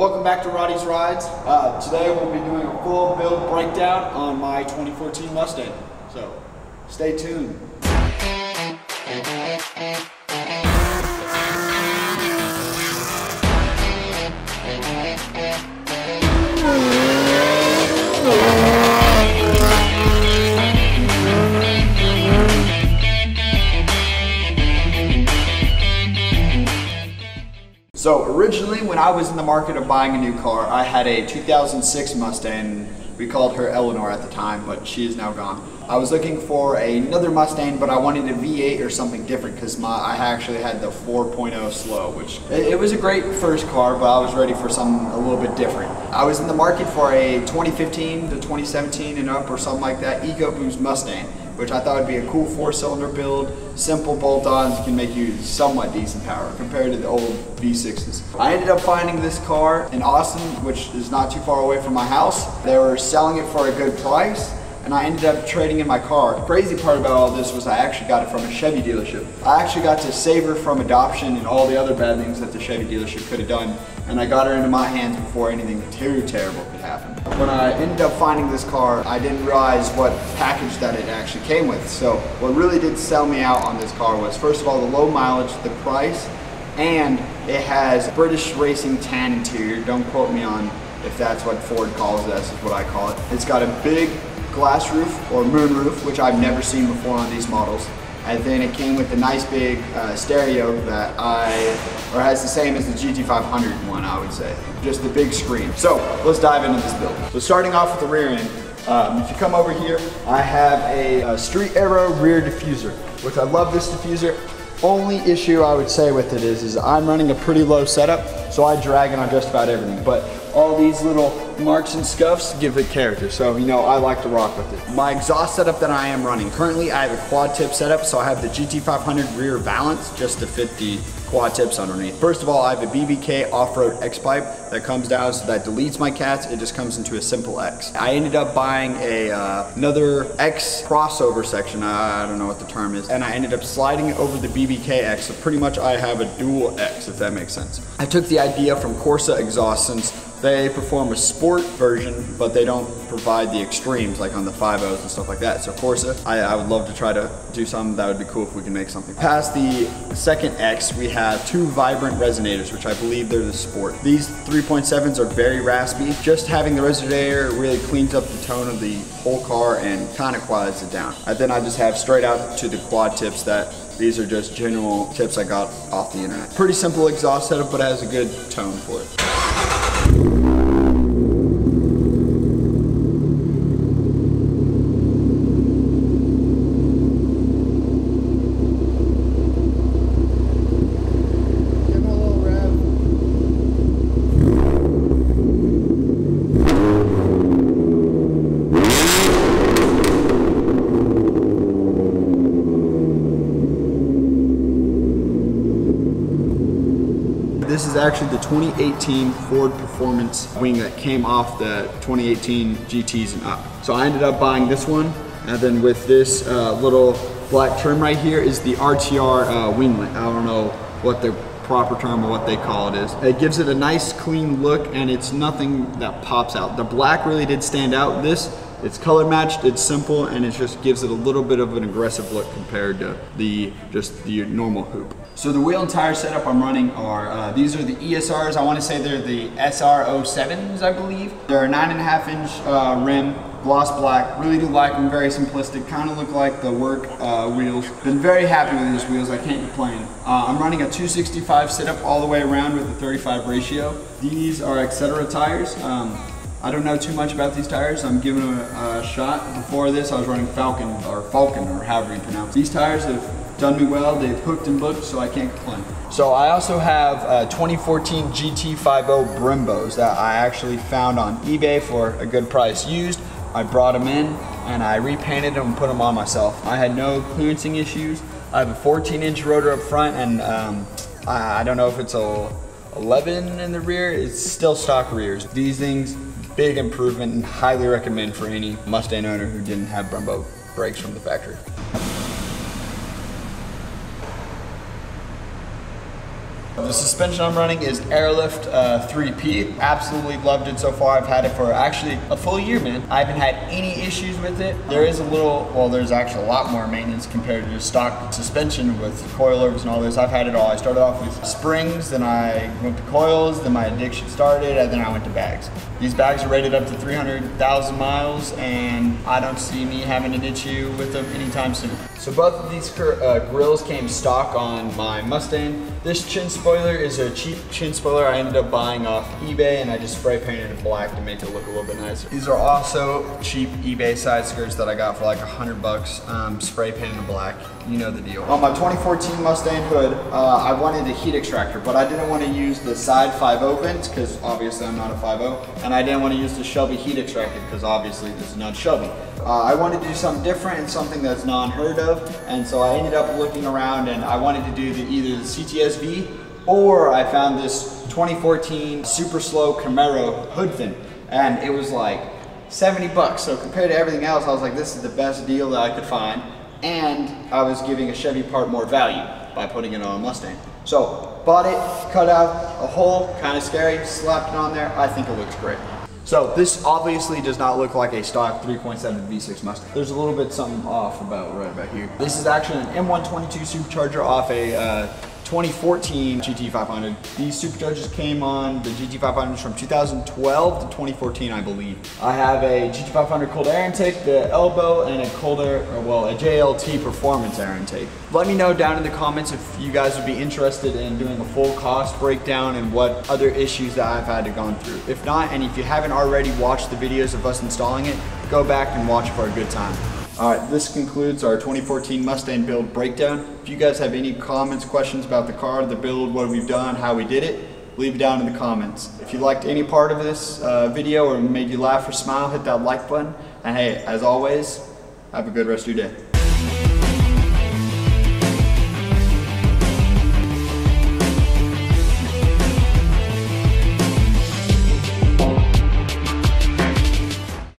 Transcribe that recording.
Welcome back to Roddy's Rides. Today we'll be doing a full build breakdown on my 2014 Mustang. So, stay tuned. So originally, when I was in the market of buying a new car, I had a 2006 Mustang. We called her Eleanor at the time, but she is now gone. I was looking for another Mustang, but I wanted a V8 or something different because I actually had the 4.0 slow, which it was a great first car, but I was ready for something a little bit different. I was in the market for a 2015 to 2017 and up or something like that EcoBoost Mustang, which I thought would be a cool 4-cylinder build, simple bolt-ons, can make you somewhat decent power compared to the old V6s. I ended up finding this car in Austin, which is not too far away from my house. They were selling it for a good price, and I ended up trading in my car. The crazy part about all this was I actually got it from a Chevy dealership. I actually got to save her from adoption and all the other bad things that the Chevy dealership could have done, and I got her into my hands before anything too terrible could happen. When I ended up finding this car, I didn't realize what package that it actually came with. So what really did sell me out on this car was, first of all, the low mileage, the price, and it has British racing tan interior. Don't quote me on if that's what Ford calls it, that's what I call it. It's got a big glass roof or moon roof, which I've never seen before on these models. And then it came with a nice big stereo that has the same as the GT500 one, I would say. Just the big screen. So let's dive into this build. So starting off with the rear end, if you come over here, I have a Street Aero rear diffuser, which I love this diffuser. Only issue I would say with it is I'm running a pretty low setup, so I drag it on just about everything. But all these little marks and scuffs give it character, so you know I like to rock with it. My exhaust setup that I am running, currently I have a quad tip setup, so I have the GT500 rear valance just to fit the quad tips underneath. First of all, I have a BBK off-road X pipe that comes down, so that deletes my cats. It just comes into a simple X. I ended up buying another X crossover section, I don't know what the term is, and I ended up sliding it over the BBK X, so pretty much I have a dual X, if that makes sense. I took the idea from Corsa exhaust, since they perform a sport version, but they don't provide the extremes like on the 5.0s and stuff like that. So Corsa, I would love to try to do something that would be cool if we can make something. Past the second X, we have two vibrant resonators, which I believe they're the sport. These 3.7s are very raspy. Just having the resonator really cleans up the tone of the whole car and kind of quiets it down. And then I just have straight out to the quad tips that these are just general tips I got off the internet. Pretty simple exhaust setup, but it has a good tone for it. This is actually the 2018 Ford Performance wing that came off the 2018 GTs and up. So I ended up buying this one, and then with this little black trim right here is the RTR winglet. I don't know what the proper term or what they call it is. It gives it a nice clean look, and it's nothing that pops out. The black really did stand out. It's color matched, it's simple, and it just gives it a little bit of an aggressive look compared to just the normal hoop. So the wheel and tire setup I'm running are, these are the ESRs. I want to say they're the SR07s, I believe. They're a 9.5-inch rim, gloss black. Really do like them, very simplistic. Kind of look like the work wheels. Been very happy with these wheels, I can't complain. I'm running a 265 setup all the way around with a 35 ratio. These are Etc. tires. I don't know too much about these tires. I'm giving them a shot. Before this, I was running Falcon, or however you pronounce it. These tires have done me well. They've hooked and booked, so I can't complain. So I also have 2014 GT50 Brimbos that I actually found on eBay for a good price used. I brought them in and I repainted them and put them on myself. I had no clearancing issues. I have a 14-inch rotor up front, and I don't know if it's a 11 in the rear. It's still stock rears. These things, big improvement, and highly recommend for any Mustang owner who didn't have Brembo brakes from the factory. the suspension I'm running is Airlift 3P. Absolutely loved it so far. I've had it for actually a full year, man. I haven't had any issues with it. There is a little, well, there's actually a lot more maintenance compared to stock suspension with coilovers and all this. I've had it all. I started off with springs, then I went to coils, then my addiction started, and then I went to bags. These bags are rated up to 300,000 miles, and I don't see me having an issue with them anytime soon. So both of these grills came stock on my Mustang. This chin spoiler is a cheap chin spoiler I ended up buying off eBay, and I just spray painted it black to make it look a little bit nicer. These are also cheap eBay side skirts that I got for like $100, spray painted black. You know the deal. On my 2014 Mustang hood, I wanted a heat extractor, but I didn't want to use the side 5.0 vents because obviously I'm not a 5.0, and I didn't want to use the Shelby heat extractor because obviously this is not Shelby. I wanted to do something different and something that's non-heard of, and so I ended up looking around and I wanted to do either the CTS-V, or I found this 2014 super slow Camaro hood vent, and it was like 70 bucks. So compared to everything else, I was like, this is the best deal that I could find, and I was giving a Chevy part more value by putting it on a Mustang. So bought it, cut out a hole, kind of scary, slapped it on there. I think it looks great. So this obviously does not look like a stock 3.7 V6 Mustang. There's a little bit something off right about here. This is actually an M122 supercharger off a 2014 GT500. These superchargers came on the GT500s from 2012 to 2014, I believe. I have a GT500 cold air intake, the elbow, and a a JLT performance air intake. Let me know down in the comments if you guys would be interested in doing a full cost breakdown and what other issues that I've had to go through. If not, and if you haven't already watched the videos of us installing it, go back and watch it for a good time. Alright, this concludes our 2014 Mustang build breakdown. If you guys have any comments, questions about the car, the build, what we've done, how we did it, leave it down in the comments. If you liked any part of this video or made you laugh or smile, hit that like button. And hey, as always, have a good rest of your day.